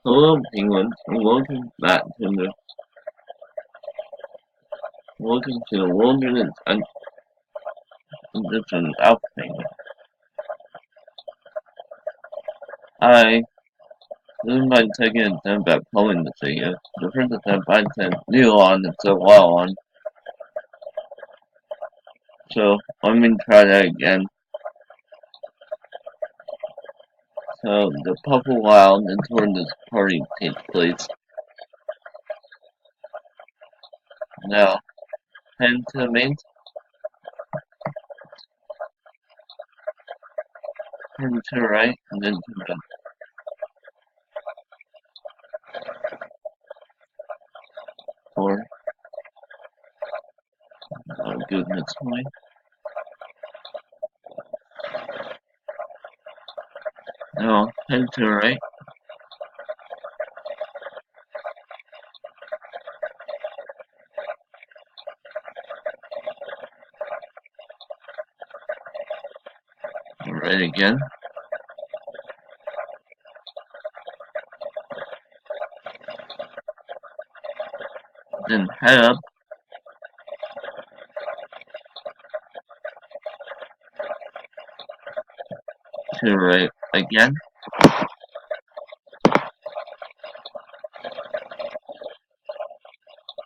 Hello, penguins, and welcome to the Wilderness Edition of Penguin. Hi, this is my second attempt at pulling this video. The first attempt I said new on and so well on, so let me try that again. So the Puffle Wild is where this party takes place. Now, head to the main, turn to the right, and then to the four. Goodness me. Now, head to the right. Right again. Then head up to the right again.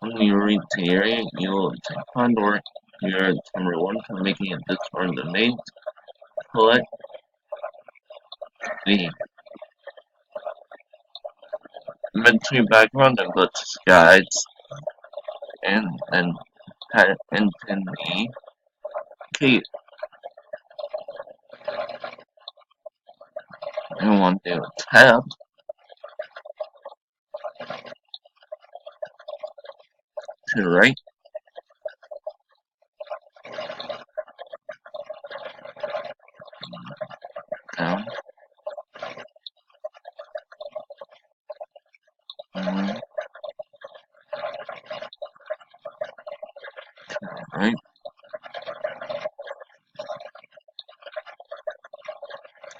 When you reach the area, you will take Condor. You're at number 1 for making it this far in the maze. Collect the inventory background and go to guides, and then head into the cave. And one day with tab to the right, down, and right.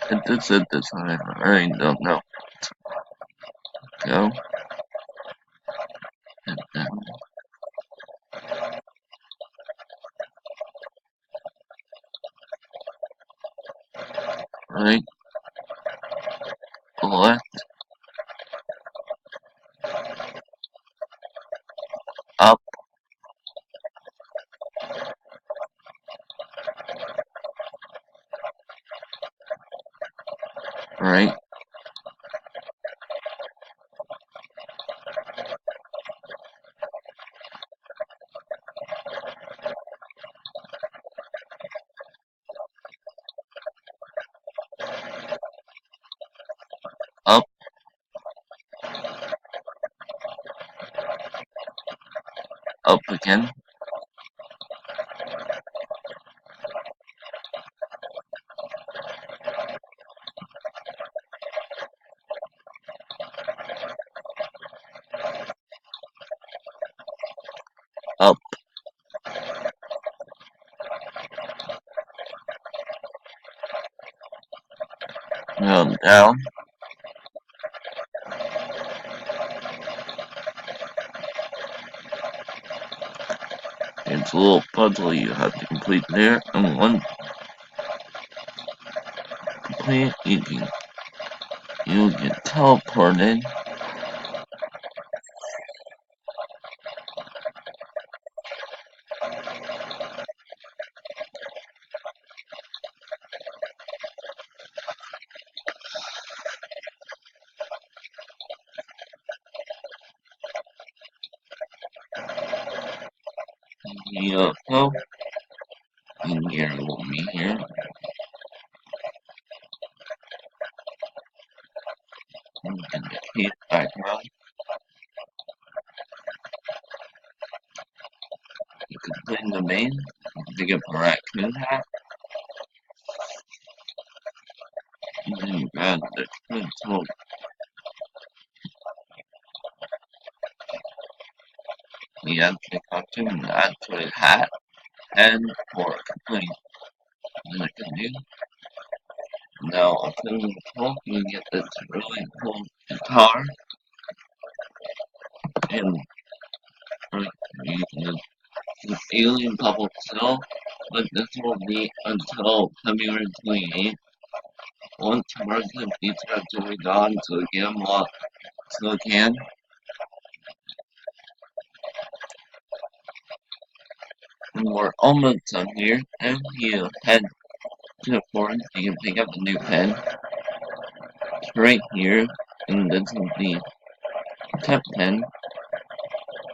If this is this time, I really don't know. Go, and down, right, left, up, right, up, up again, up, down. It's a little puzzle you have to complete there, and once complete, you get teleported UFO, and Gary will be here. And the cave background, you can put in the main, dig up a raccoon hat, and then you grab the pencil, the actual costume, the actual hat, and for complete. Then I can do. Now, I'll put in the talk, you get this really cool guitar, and the alien couple still, but this will be until February 28th. Once more completes have to be gone, so again, what still can. And we're almost done here. If you head to the forest, you can pick up a new pen. It's right here, and this is the tip pen.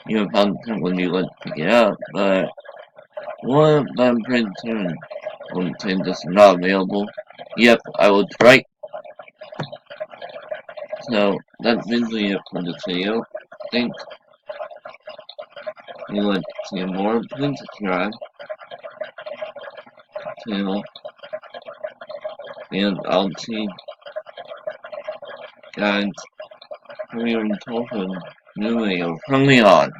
You have found the when you let pick it up, but one of them pretty soon won't say this is not available. Yep, I will try. So that's basically it for this video. Thanks. If you want to see more, please subscribe to the channel. And I'll see guys when we are in total new video from me on.